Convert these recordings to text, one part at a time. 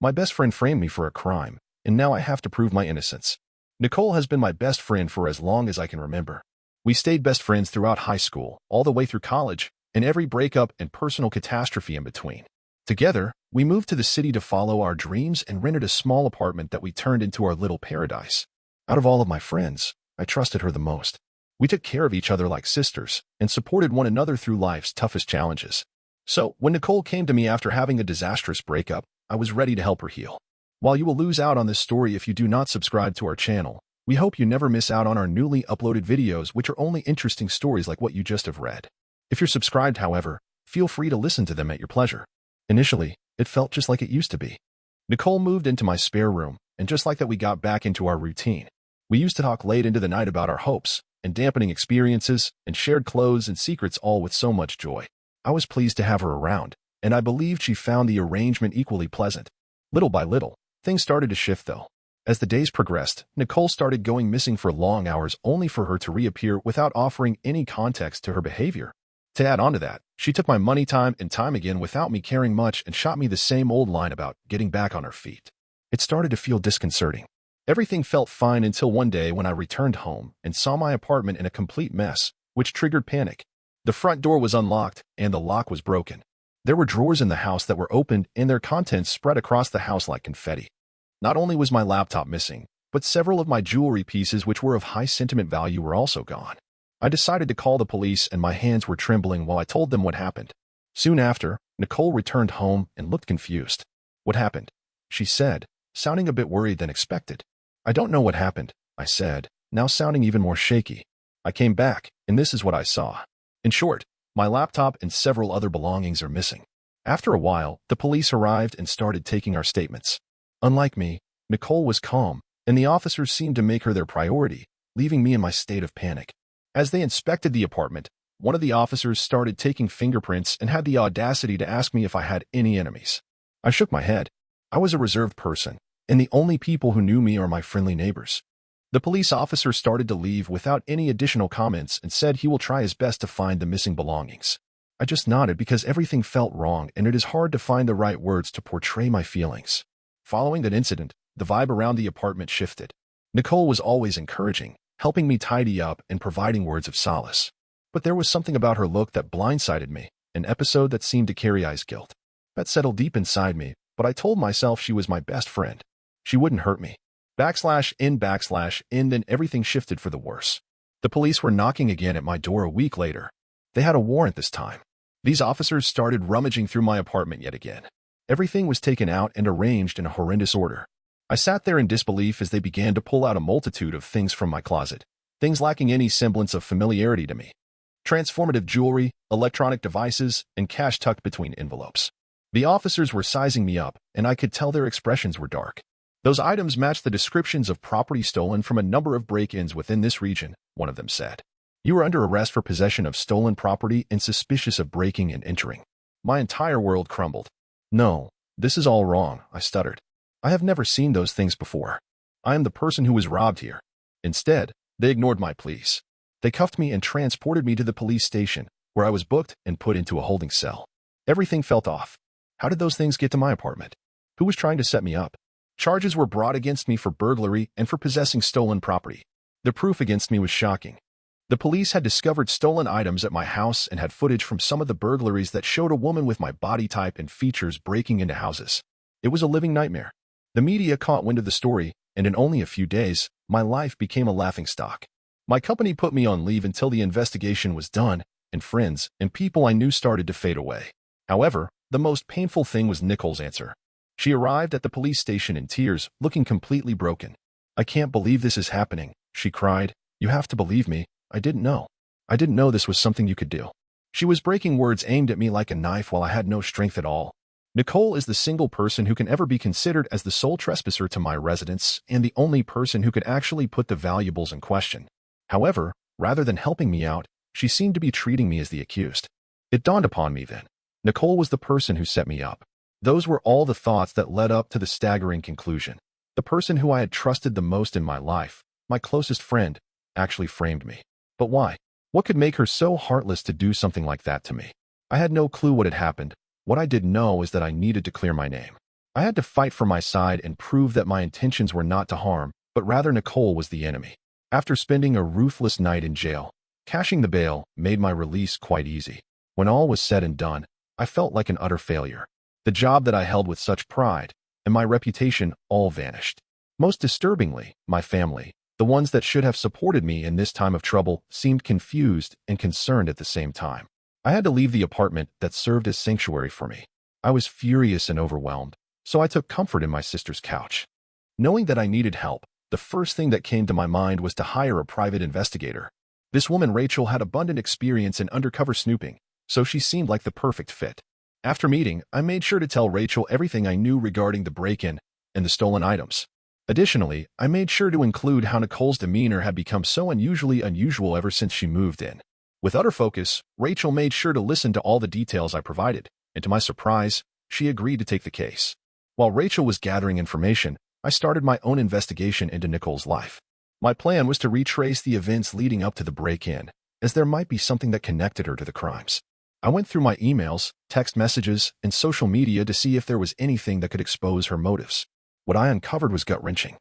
My best friend framed me for a crime, and now I have to prove my innocence. Nicole has been my best friend for as long as I can remember. We stayed best friends throughout high school, all the way through college, and every breakup and personal catastrophe in between. Together, we moved to the city to follow our dreams and rented a small apartment that we turned into our little paradise. Out of all of my friends, I trusted her the most. We took care of each other like sisters and supported one another through life's toughest challenges. So, when Nicole came to me after having a disastrous breakup, I was ready to help her heal. While you will lose out on this story if you do not subscribe to our channel, we hope you never miss out on our newly uploaded videos, which are only interesting stories like what you just have read. If you're subscribed, however, feel free to listen to them at your pleasure. Initially, it felt just like it used to be. Nicole moved into my spare room, and just like that we got back into our routine. We used to talk late into the night about our hopes and dampening experiences and shared clothes and secrets, all with so much joy. I was pleased to have her around, and I believed she found the arrangement equally pleasant. Little by little, things started to shift though. As the days progressed, Nicole started going missing for long hours only for her to reappear without offering any context to her behavior. To add on to that, she took my money time and time again without me caring much and shot me the same old line about getting back on her feet. It started to feel disconcerting. Everything felt fine until one day when I returned home and saw my apartment in a complete mess, which triggered panic. The front door was unlocked and the lock was broken. There were drawers in the house that were opened and their contents spread across the house like confetti. Not only was my laptop missing, but several of my jewelry pieces, which were of high sentiment value, were also gone. I decided to call the police and my hands were trembling while I told them what happened. Soon after, Nicole returned home and looked confused. "What happened?" she said, sounding a bit worried than expected. "I don't know what happened," I said, now sounding even more shaky. "I came back, and this is what I saw. In short, my laptop and several other belongings are missing." After a while, the police arrived and started taking our statements. Unlike me, Nicole was calm, and the officers seemed to make her their priority, leaving me in my state of panic. As they inspected the apartment, one of the officers started taking fingerprints and had the audacity to ask me if I had any enemies. I shook my head. I was a reserved person, and the only people who knew me are my friendly neighbors. The police officer started to leave without any additional comments and said he will try his best to find the missing belongings. I just nodded because everything felt wrong and it is hard to find the right words to portray my feelings. Following that incident, the vibe around the apartment shifted. Nicole was always encouraging, helping me tidy up and providing words of solace. But there was something about her look that blindsided me, an episode that seemed to carry ice guilt. That settled deep inside me, but I told myself she was my best friend. She wouldn't hurt me. /in, then everything shifted for the worse. The police were knocking again at my door a week later. They had a warrant this time. These officers started rummaging through my apartment yet again. Everything was taken out and arranged in a horrendous order. I sat there in disbelief as they began to pull out a multitude of things from my closet, things lacking any semblance of familiarity to me. Transformative jewelry, electronic devices, and cash tucked between envelopes. The officers were sizing me up, and I could tell their expressions were dark. "Those items match the descriptions of property stolen from a number of break-ins within this region," one of them said. "You are under arrest for possession of stolen property and suspicious of breaking and entering." My entire world crumbled. "No, this is all wrong," I stuttered. "I have never seen those things before. I am the person who was robbed here." Instead, they ignored my pleas. They cuffed me and transported me to the police station, where I was booked and put into a holding cell. Everything felt off. How did those things get to my apartment? Who was trying to set me up? Charges were brought against me for burglary and for possessing stolen property. The proof against me was shocking. The police had discovered stolen items at my house and had footage from some of the burglaries that showed a woman with my body type and features breaking into houses. It was a living nightmare. The media caught wind of the story, and in only a few days, my life became a laughingstock. My company put me on leave until the investigation was done, and friends and people I knew started to fade away. However, the most painful thing was Nicole's answer. She arrived at the police station in tears, looking completely broken. "I can't believe this is happening," she cried. "You have to believe me. I didn't know. I didn't know this was something you could do." She was breaking words aimed at me like a knife while I had no strength at all. Nicole is the single person who can ever be considered as the sole trespasser to my residence and the only person who could actually put the valuables in question. However, rather than helping me out, she seemed to be treating me as the accused. It dawned upon me then. Nicole was the person who set me up. Those were all the thoughts that led up to the staggering conclusion. The person who I had trusted the most in my life, my closest friend, actually framed me. But why? What could make her so heartless to do something like that to me? I had no clue what had happened. What I did know is that I needed to clear my name. I had to fight for my side and prove that my intentions were not to harm, but rather Nicole was the enemy. After spending a ruthless night in jail, cashing the bail made my release quite easy. When all was said and done, I felt like an utter failure. The job that I held with such pride and my reputation all vanished. Most disturbingly, my family, the ones that should have supported me in this time of trouble, seemed confused and concerned at the same time. I had to leave the apartment that served as sanctuary for me. I was furious and overwhelmed, so I took comfort in my sister's couch. Knowing that I needed help, the first thing that came to my mind was to hire a private investigator. This woman, Rachel, had abundant experience in undercover snooping, so she seemed like the perfect fit. After meeting, I made sure to tell Rachel everything I knew regarding the break-in and the stolen items. Additionally, I made sure to include how Nicole's demeanor had become so unusually unusual ever since she moved in. With utter focus, Rachel made sure to listen to all the details I provided, and to my surprise, she agreed to take the case. While Rachel was gathering information, I started my own investigation into Nicole's life. My plan was to retrace the events leading up to the break-in, as there might be something that connected her to the crimes. I went through my emails, text messages, and social media to see if there was anything that could expose her motives. What I uncovered was gut-wrenching.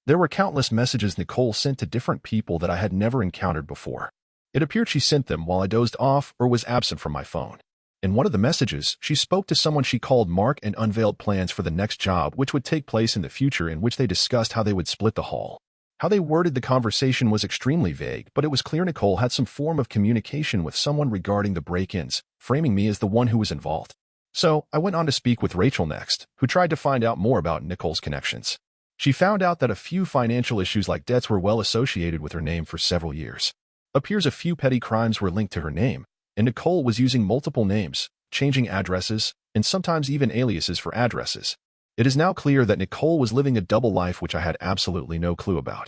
There were countless messages Nicole sent to different people that I had never encountered before. It appeared she sent them while I dozed off or was absent from my phone. In one of the messages, she spoke to someone she called Mark and unveiled plans for the next job which would take place in the future, in which they discussed how they would split the haul. How they worded the conversation was extremely vague, but it was clear Nicole had some form of communication with someone regarding the break-ins, framing me as the one who was involved. So, I went on to speak with Rachel next, who tried to find out more about Nicole's connections. She found out that a few financial issues like debts were well associated with her name for several years. Appears a few petty crimes were linked to her name, and Nicole was using multiple names, changing addresses, and sometimes even aliases for addresses. It is now clear that Nicole was living a double life which I had absolutely no clue about.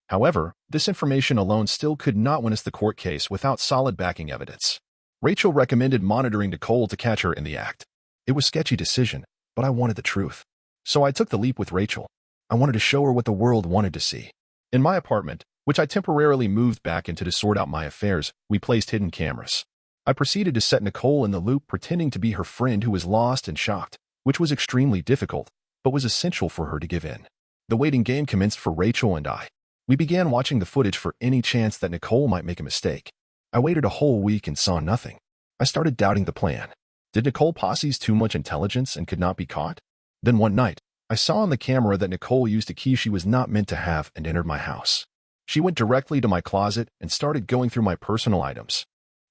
However, this information alone still could not win us the court case without solid backing evidence. Rachel recommended monitoring Nicole to catch her in the act. It was a sketchy decision, but I wanted the truth. So I took the leap with Rachel. I wanted to show her what the world wanted to see. In my apartment, which I temporarily moved back into to sort out my affairs, we placed hidden cameras. I proceeded to set Nicole in the loop, pretending to be her friend who was lost and shocked, which was extremely difficult, but was essential for her to give in. The waiting game commenced for Rachel and I. We began watching the footage for any chance that Nicole might make a mistake. I waited a whole week and saw nothing. I started doubting the plan. Did Nicole possess too much intelligence and could not be caught? Then one night, I saw on the camera that Nicole used a key she was not meant to have and entered my house. She went directly to my closet and started going through my personal items.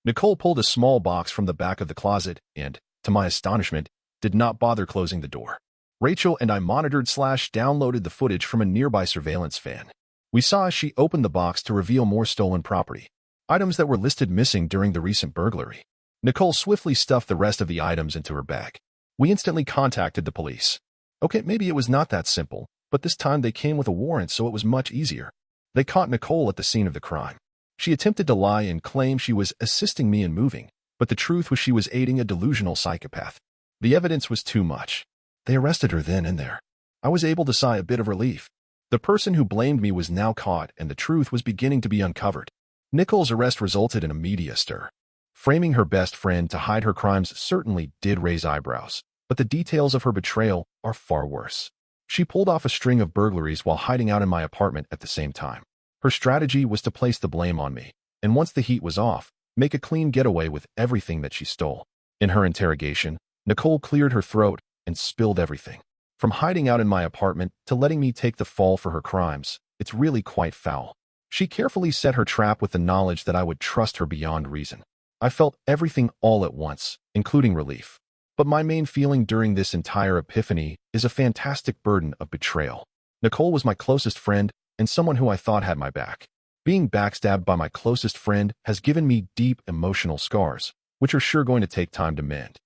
Nicole pulled a small box from the back of the closet and, to my astonishment, did not bother closing the door. Rachel and I monitored/downloaded the footage from a nearby surveillance van. We saw as she opened the box to reveal more stolen property, items that were listed missing during the recent burglary. Nicole swiftly stuffed the rest of the items into her bag. We instantly contacted the police. Okay, maybe it was not that simple, but this time they came with a warrant, so it was much easier. They caught Nicole at the scene of the crime. She attempted to lie and claim she was assisting me in moving, but the truth was she was aiding a delusional psychopath. The evidence was too much. They arrested her then and there. I was able to sigh a bit of relief. The person who blamed me was now caught, and the truth was beginning to be uncovered. Nicole's arrest resulted in a media stir. Framing her best friend to hide her crimes certainly did raise eyebrows, but the details of her betrayal are far worse. She pulled off a string of burglaries while hiding out in my apartment at the same time. Her strategy was to place the blame on me, and once the heat was off, make a clean getaway with everything that she stole. In her interrogation, Nicole cleared her throat and spilled everything. From hiding out in my apartment to letting me take the fall for her crimes, it's really quite foul. She carefully set her trap with the knowledge that I would trust her beyond reason. I felt everything all at once, including relief. But my main feeling during this entire epiphany is a fantastic burden of betrayal. Nicole was my closest friend and someone who I thought had my back. Being backstabbed by my closest friend has given me deep emotional scars, which are sure going to take time to mend.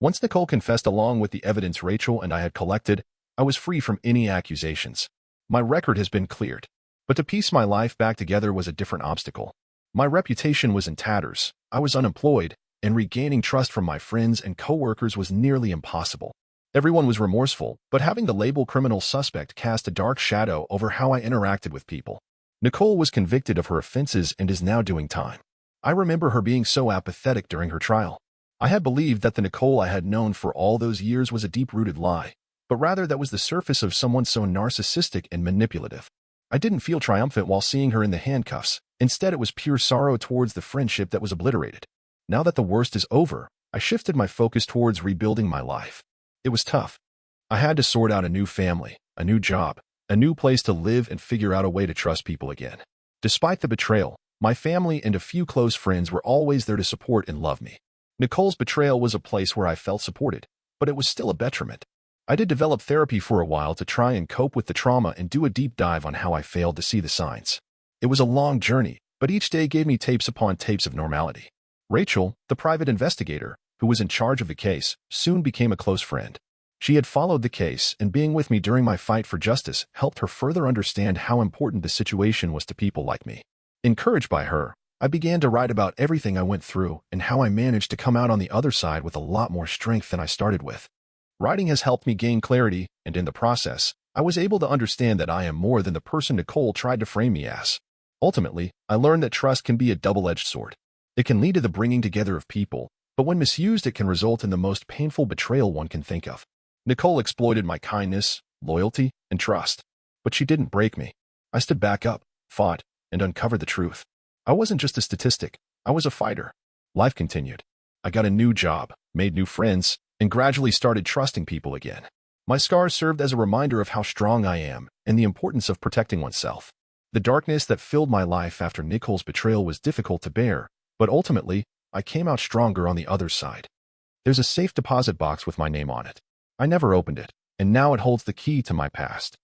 Once Nicole confessed along with the evidence Rachel and I had collected, I was free from any accusations. My record has been cleared. But to piece my life back together was a different obstacle. My reputation was in tatters, I was unemployed, and regaining trust from my friends and coworkers was nearly impossible. Everyone was remorseful, but having the label criminal suspect cast a dark shadow over how I interacted with people. Nicole was convicted of her offenses and is now doing time. I remember her being so apathetic during her trial. I had believed that the Nicole I had known for all those years was a deep-rooted lie, but rather that was the surface of someone so narcissistic and manipulative. I didn't feel triumphant while seeing her in the handcuffs. Instead, it was pure sorrow towards the friendship that was obliterated. Now that the worst is over, I shifted my focus towards rebuilding my life. It was tough. I had to sort out a new family, a new job, a new place to live, and figure out a way to trust people again. Despite the betrayal, my family and a few close friends were always there to support and love me. Nicole's betrayal was a place where I felt supported, but it was still a detriment. I did develop therapy for a while to try and cope with the trauma and do a deep dive on how I failed to see the signs. It was a long journey, but each day gave me tapes upon tapes of normality. Rachel, the private investigator, who was in charge of the case, soon became a close friend. She had followed the case, and being with me during my fight for justice helped her further understand how important the situation was to people like me. Encouraged by her, I began to write about everything I went through and how I managed to come out on the other side with a lot more strength than I started with. Writing has helped me gain clarity, and in the process, I was able to understand that I am more than the person Nicole tried to frame me as. Ultimately, I learned that trust can be a double-edged sword. It can lead to the bringing together of people, but when misused, it can result in the most painful betrayal one can think of. Nicole exploited my kindness, loyalty, and trust. But she didn't break me. I stood back up, fought, and uncovered the truth. I wasn't just a statistic. I was a fighter. Life continued. I got a new job, made new friends, and gradually started trusting people again. My scars served as a reminder of how strong I am and the importance of protecting oneself. The darkness that filled my life after Nicole's betrayal was difficult to bear, but ultimately, I came out stronger on the other side. There's a safe deposit box with my name on it. I never opened it, and now it holds the key to my past.